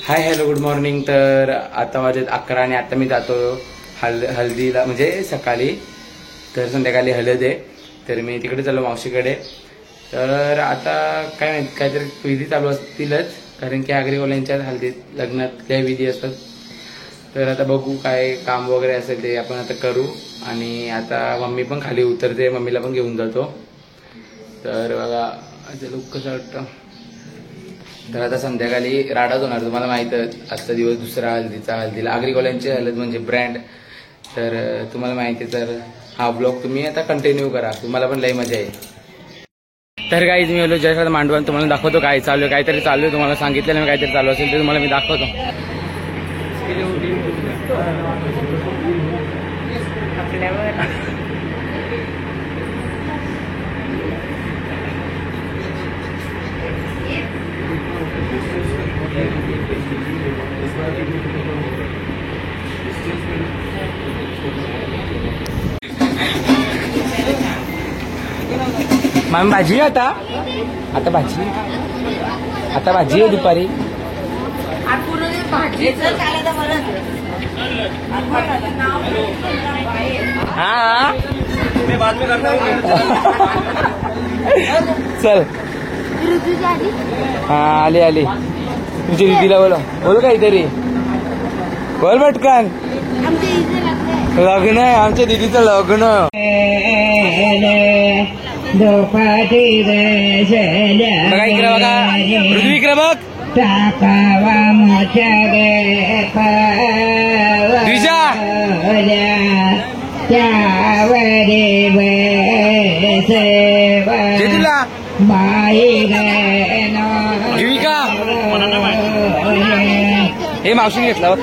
Hi hello good morning. तर आता वाजत 11 आणि आता मी जातो हळदीला, म्हणजे सकाळी. तर संध्याकाळी हळद आहे, तर मी तिकडे चाललो मावशीकडे. तर आता काय माहिती काहीतरी विधी चालू असतीलच, कारण की आगरीवाल्यांच्या हळदीत लग्नातल्या विधी असतात. तर आता बघू काय काम वगैरे असेल ते आपण आता करू. आणि आता मम्मी पण खाली उतरते, मम्मीला पण घेऊन जातो. तर बघा आता लुक कसं वाटतं. तर आता संध्याकाळी राडाच होणार, तुम्हाला माहीतच. आजचा दिवस दुसरा हळदीला आगरीवाल्यांची हळद म्हणजे ब्रँड. तर तुम्हाला माहिती आहे. तर हा ब्लॉग तुम्ही आता कंटिन्यू करा, तुम्हाला पण लई मजा येईल. तर काही मी बोललो जस्ट मांडवा तुम्हाला दाखवतो काय चालू आहे. काहीतरी चालू आहे, तुम्हाला सांगितलेलं मी काहीतरी चालू असेल ते तुम्हाला मी दाखवतो. मॅम भाजी आता आता भाजी आहे दुपारी. हा चल हा आली तुमच्या दिदीला बोल काहीतरी बोल पटकन. लग्न आहे आमच्या दिदीचं लग्न. बघा इकडे बघा पृथ्वी इकडे बघ. द्विजा तुला जीविका हे मावशीने घेतलं.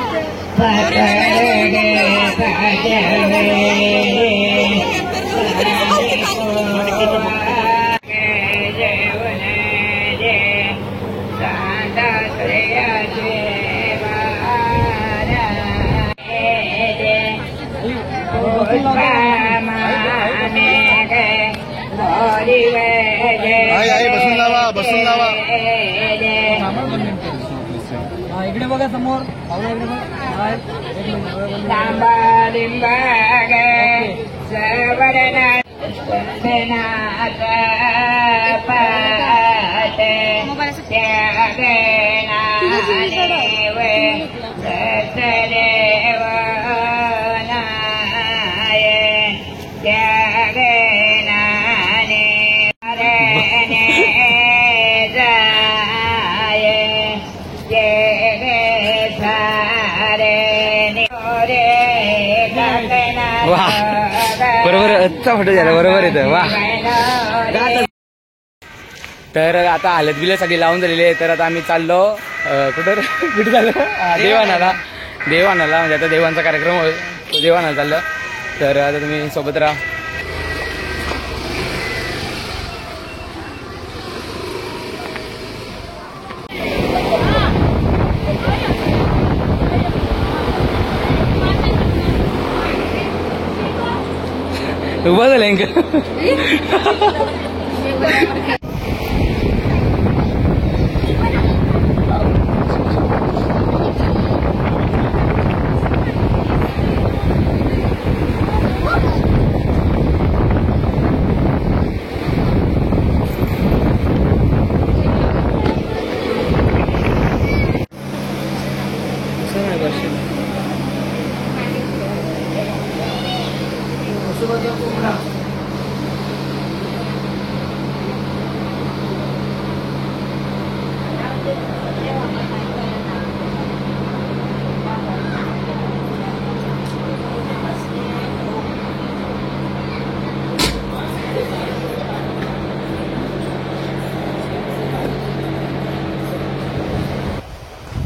बसून लावा इकडे बघा समोर. वा बरोबर फोटो झाला बरोबर येतं वा. तर आता हालत बिलं सगळी लावून झालेली आहे. तर आता आम्ही चाललो कुठं झालं देवानाला म्हणजे आता देवांचा कार्यक्रम होईल, देवानाला चाललं. तर आता तुम्ही सोबत राहा. उभा झाला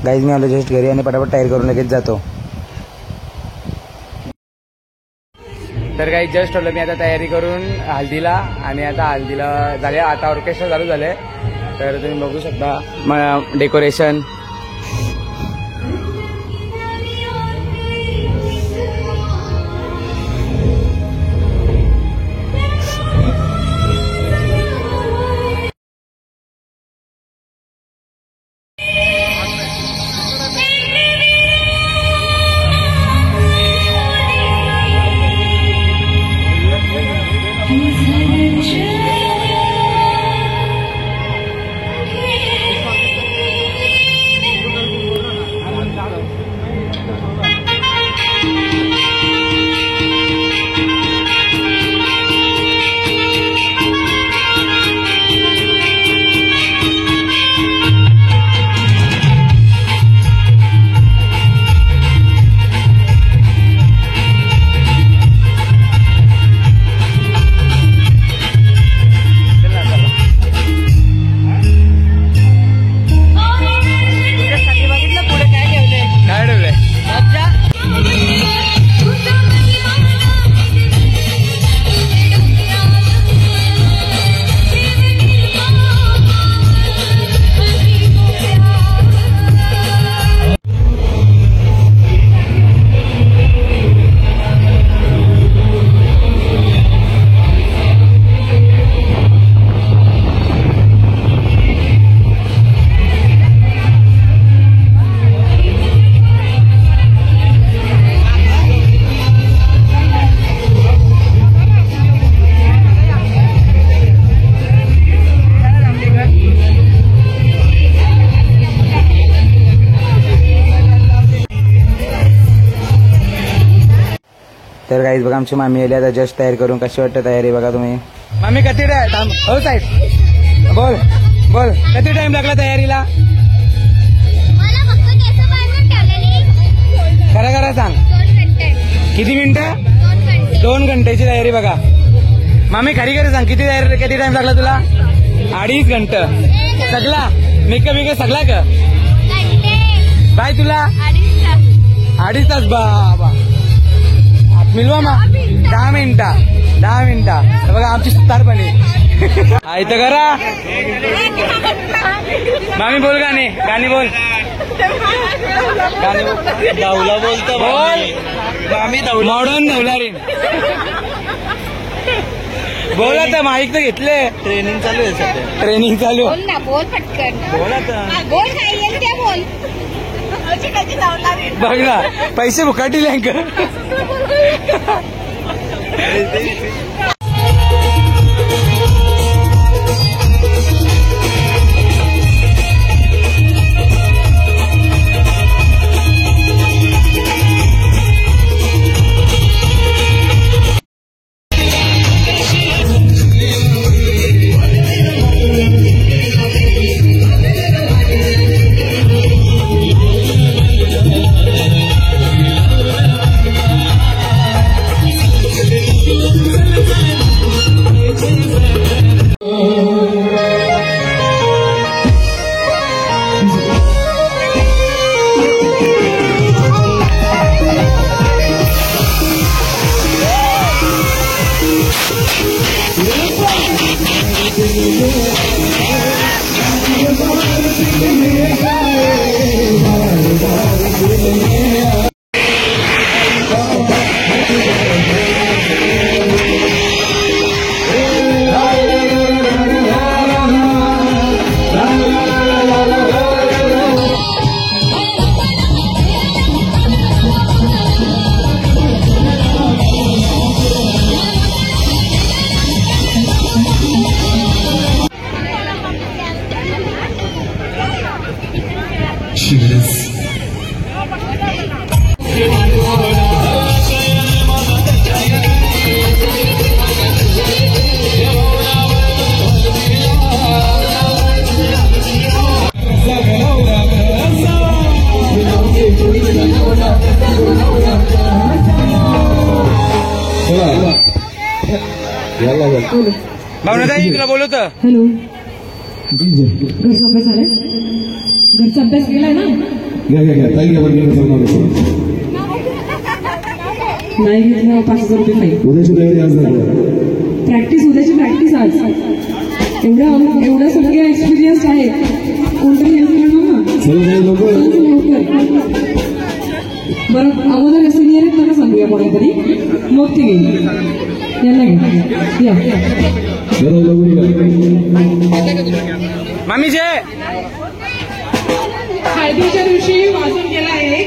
गाईज मी आलो जस्ट घरी आणि पटापट तयारी करून लगेच जातो. तर काही जस्ट आलो मी आता तयारी करून हल्दीला. आणि आता हल्दीला झाले, आता ऑर्केस्ट्रा चालू झाले. तर तुम्ही बघू शकता डेकोरेशन. तर काहीच बघा आमची मामी आली आता जस्ट तयार करून. कशी वाटतं तयारी बघा तुम्ही. मामी किती टाइम हो साहेब बोल बोल किती टाइम लागला तयारीला. मला फक्त केस बांधून ठेवलेली खरं खरं सांग 2 घंटे. किती मिनिटं. 2 घंटे. 2 घंटेची तयारी बघा. मामी खरी खरी सांग किती तयारी किती टाइम लागला तुला. 2.5 घंटे सगळा मेकअप बिकअप सगळा का घंटे. बाय तुला 2.5 तास. 2.5 तास बाबा मिलवा मा 10 मिनिटं तर बघा आमची सुतारपणे आहे तर करा. मामी बोल गाणी बोल धावला बोलतो बोल आम्ही धावला. मॉडर्न नवलारी बोल आता माईक तर घेतले. ट्रेनिंग चालू आहे सध्या. ट्रेनिंग चालू. बोल ना बोल पटकन. बोल आता. बोल काय येईल ते बोल. बघ ना पैसे भुकाटी लँक. भावनाताई तुला बोलवत. हॅलो घरचा अभ्यास झालाय. घरचा अभ्यास केलाय ना. नाही घेतलं 5,000 रुपये फाईन. उद्याची प्रॅक्टिस आज. एवढ्या सगळ्या एक्सपिरियन्स आहे. कोणतरी हेल्प करणार ना बरं. अगोदर सिनियर आहेत मला सांगूया कोणातरी मग ते घेईल. यांना घ्या मामी जे हळदीच्या दिवशी वाजून गेला आहे.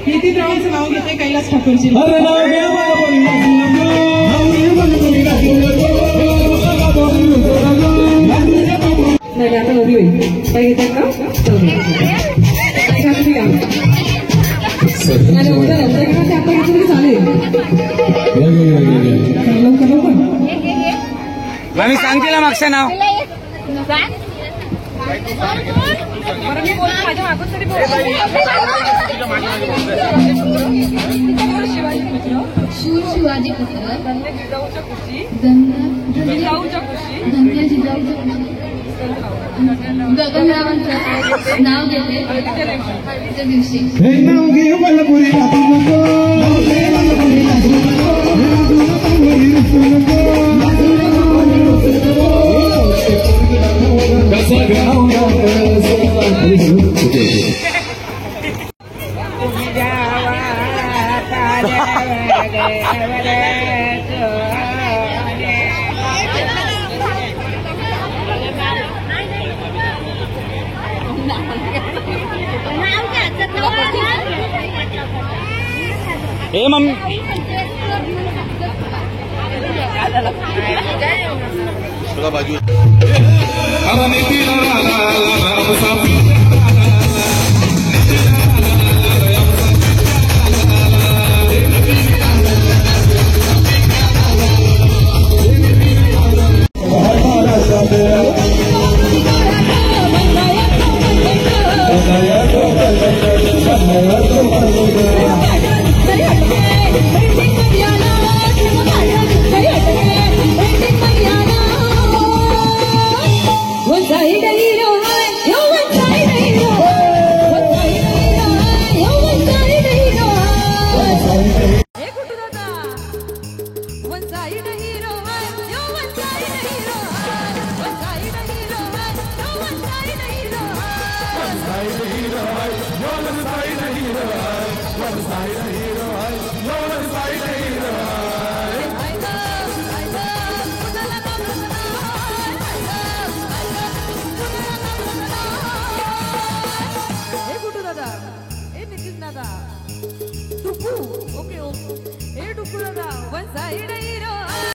नितीनरावांचं नाव घेते कैलास ठाकूरची. नाही आता नवी होईल. काय घेतात का चालेल. मामी सांग तिला मागचं नाव. शूर शिवाजी पुत्र धन्य जिजाऊच्या खुशी गगनरावांचं नाव घेते त्या दिवशी. हे मम्मी आहे